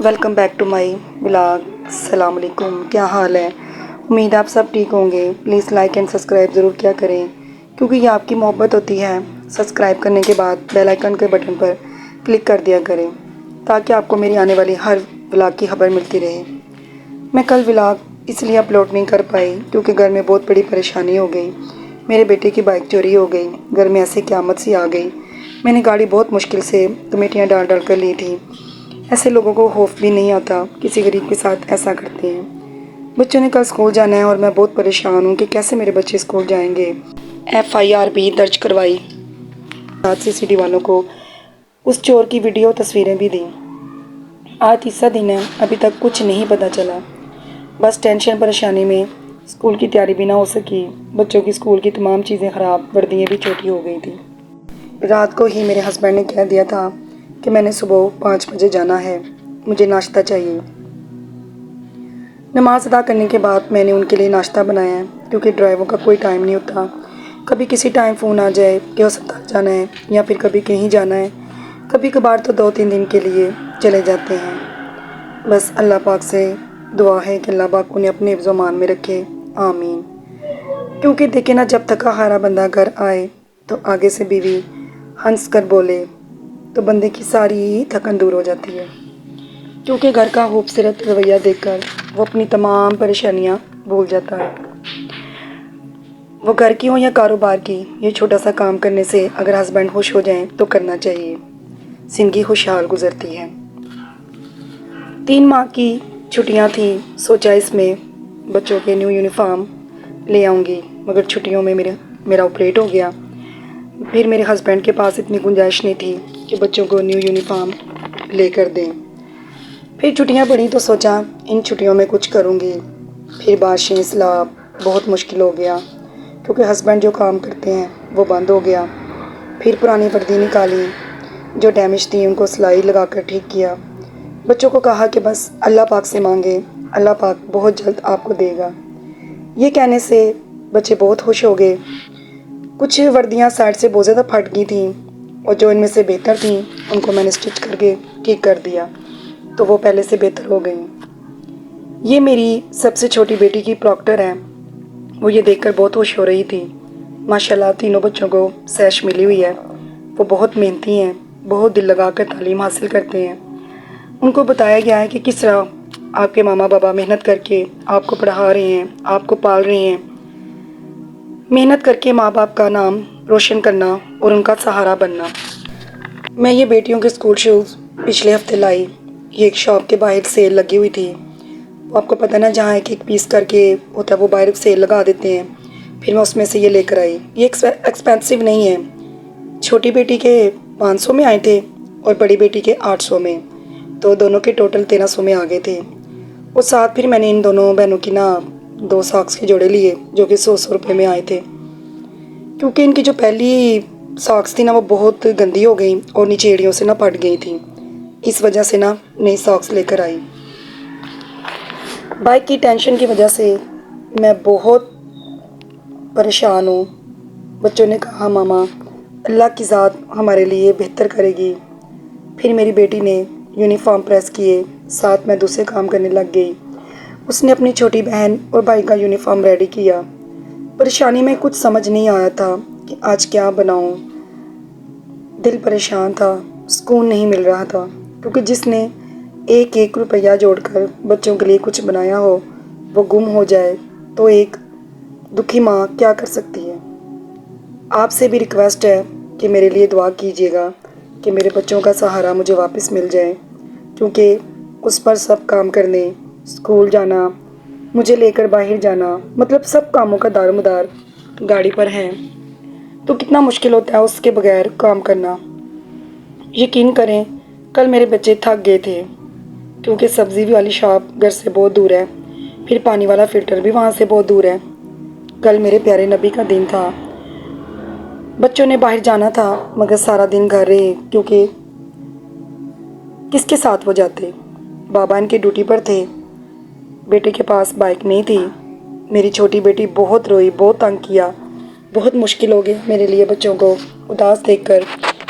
Welcome back to my blog. अस्सलाम वालेकुम, क्या हाल है। उम्मीद आप सब ठीक होंगे। प्लीज़ लाइक एंड सब्सक्राइब ज़रूर किया करें, क्योंकि ये आपकी मोहब्बत होती है। सब्सक्राइब करने के बाद बेल आइकन के बटन पर क्लिक कर दिया करें, ताकि आपको मेरी आने वाली हर ब्लॉग की खबर मिलती रहे। मैं कल ब्लॉग इसलिए अपलोड नहीं कर पाई क्योंकि घर में बहुत बड़ी परेशानी हो गई। मेरे बेटे की बाइक चोरी हो गई। घर में ऐसे क़यामत सी आ गई। मैंने गाड़ी बहुत मुश्किल से कमेटियाँ डाल डाल कर ली थी। ऐसे लोगों को खौफ भी नहीं आता, किसी गरीब के साथ ऐसा करते हैं। बच्चों ने कल स्कूल जाना है और मैं बहुत परेशान हूँ कि कैसे मेरे बच्चे स्कूल जाएंगे। FIR भी दर्ज करवाई, साथ CCTV वालों को उस चोर की वीडियो तस्वीरें भी दी। आज तीसरा दिन है, अभी तक कुछ नहीं पता चला। बस टेंशन परेशानी में स्कूल की तैयारी भी ना हो सकी। बच्चों की स्कूल की तमाम चीज़ें ख़राब, वर्दियाँ भी छोटी हो गई थी। रात को ही मेरे हस्बैंड ने कह दिया था कि मैंने सुबह 5 बजे जाना है, मुझे नाश्ता चाहिए। नमाज अदा करने के बाद मैंने उनके लिए नाश्ता बनाया है, क्योंकि ड्राइवरों का कोई टाइम नहीं होता। कभी किसी टाइम फ़ोन आ जाए कि अस्पताल जाना है या फिर कभी कहीं जाना है। कभी कभार तो 2-3 दिन के लिए चले जाते हैं। बस अल्लाह पाक से दुआ है कि अल्लाह पाक उन्हें अपने हिफ्ज़ मान में रखे, आमीन। क्योंकि देखे ना, जब थका हारा बंदा घर आए तो आगे से बीवी हंस कर बोले तो बंदे की सारी थकन दूर हो जाती है। क्योंकि घर का खूबसूरत रवैया देखकर वो अपनी तमाम परेशानियां भूल जाता है। वो घर की हो या कारोबार की, ये छोटा सा काम करने से अगर हस्बैंड खुश हो जाएं तो करना चाहिए। ज़िंदगी खुशहाल गुजरती है। 3 माह की छुट्टियां थी, सोचा इसमें बच्चों के न्यू यूनिफॉर्म ले आऊँगी, मगर छुट्टियों में मेरा ऑपरेट हो गया। फिर मेरे हस्बैंड के पास इतनी गुंजाइश नहीं थी कि बच्चों को न्यू यूनिफॉर्म लेकर दें। फिर छुट्टियां पड़ी तो सोचा इन छुट्टियों में कुछ करूँगी। फिर बारिशें, सैलाब, बहुत मुश्किल हो गया, क्योंकि हस्बैंड जो काम करते हैं वो बंद हो गया। फिर पुरानी वर्दी निकाली, जो डैमेज थी उनको सिलाई लगा कर ठीक किया। बच्चों को कहा कि बस अल्लाह पाक से मांगे, अल्लाह पाक बहुत जल्द आपको देगा। ये कहने से बच्चे बहुत खुश हो गए। कुछ वर्दियाँ साइड से बहुत ज़्यादा फट गई थी, और जो इनमें से बेहतर थी उनको मैंने स्टिच करके ठीक कर दिया, तो वो पहले से बेहतर हो गई। ये मेरी सबसे छोटी बेटी की प्रॉक्टर है। वो ये देखकर बहुत खुश हो रही थी। माशाल्लाह तीनों बच्चों को सैश मिली हुई है। वो बहुत मेहनती हैं, बहुत दिल लगा कर तालीम हासिल करते हैं। उनको बताया गया है कि किस तरह आपके मामा बाबा मेहनत करके आपको पढ़ा रहे हैं, आपको पाल रहे हैं। मेहनत करके माँ बाप का नाम रोशन करना और उनका सहारा बनना। मैं ये बेटियों के स्कूल शूज़ पिछले हफ्ते लाई। ये एक शॉप के बाहर सेल लगी हुई थी। वो आपको पता ना, जहाँ एक पीस करके होता है वो बाहर सेल लगा देते हैं। फिर मैं उसमें से ये लेकर आई। ये एक्सपेंसिव नहीं है। छोटी बेटी के 500 में आए थे और बड़ी बेटी के 800 में, तो दोनों के टोटल 1300 में आ गए थे। और साथ फिर मैंने इन दोनों बहनों की ना 2 सॉक्स के जोड़े लिए, जो कि 100 रुपये में आए थे। क्योंकि इनकी जो पहली सॉक्स थी ना वो बहुत गंदी हो गई और नीचे एड़ियों से ना फट गई थी। इस वजह से ना नई सॉक्स लेकर आई। बाइक की टेंशन की वजह से मैं बहुत परेशान हूँ। बच्चों ने कहा मामा अल्लाह की ज़ात हमारे लिए बेहतर करेगी। फिर मेरी बेटी ने यूनिफॉर्म प्रेस किए, साथ मैं दूसरे काम करने लग गई। उसने अपनी छोटी बहन और भाई का यूनिफॉर्म रेडी किया। परेशानी में कुछ समझ नहीं आया था कि आज क्या बनाऊं। दिल परेशान था, सुकून नहीं मिल रहा था, क्योंकि जिसने एक एक रुपया जोड़कर बच्चों के लिए कुछ बनाया हो वो गुम हो जाए तो एक दुखी माँ क्या कर सकती है। आपसे भी रिक्वेस्ट है कि मेरे लिए दुआ कीजिएगा कि मेरे बच्चों का सहारा मुझे वापस मिल जाए, क्योंकि उस पर सब काम करने, स्कूल जाना, मुझे लेकर बाहर जाना, मतलब सब कामों का दारोमदार गाड़ी पर है। तो कितना मुश्किल होता है उसके बगैर काम करना। यकीन करें, कल मेरे बच्चे थक गए थे, क्योंकि सब्ज़ी वाली शॉप घर से बहुत दूर है। फिर पानी वाला फ़िल्टर भी वहाँ से बहुत दूर है। कल मेरे प्यारे नबी का दिन था। बच्चों ने बाहर जाना था, मगर सारा दिन घर रहे, क्योंकि किसके साथ वो जाते। बाबा इनकी ड्यूटी पर थे। बेटे के पास बाइक नहीं थी। मेरी छोटी बेटी बहुत रोई, बहुत तंग किया। बहुत मुश्किल हो गई मेरे लिए। बच्चों को उदास देखकर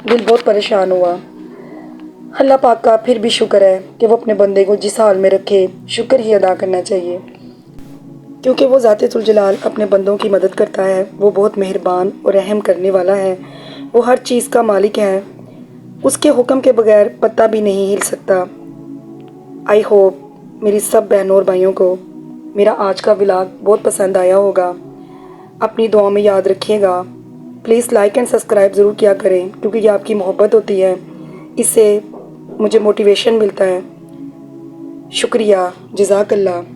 दिल बहुत परेशान हुआ। اللہ پاک کا پھر بھی شکر ہے کہ وہ اپنے بندے کو جس حال میں رکھے شکر ہی ادا کرنا چاہیے، کیونکہ وہ ذات ذوالجلال اپنے بندوں کی مدد کرتا ہے۔ وہ بہت مہربان اور رحم کرنے والا ہے، وہ ہر چیز کا مالک ہے، اس کے حکم کے بغیر پتا بھی نہیں ہل سکتا۔ آئی ہوپ میری سب بہنوں اور بھائیوں کو میرا آج کا ولاگ بہت پسند آیا ہوگا۔ اپنی دعاؤں میں یاد رکھیے گا۔ پلیز لائک اینڈ سبسکرائب ضرور کیا کریں، کیونکہ یہ آپ کی محبت ہوتی ہے، اس سے مجھے موٹیویشن ملتا ہے۔ شکریہ، جزاک اللہ۔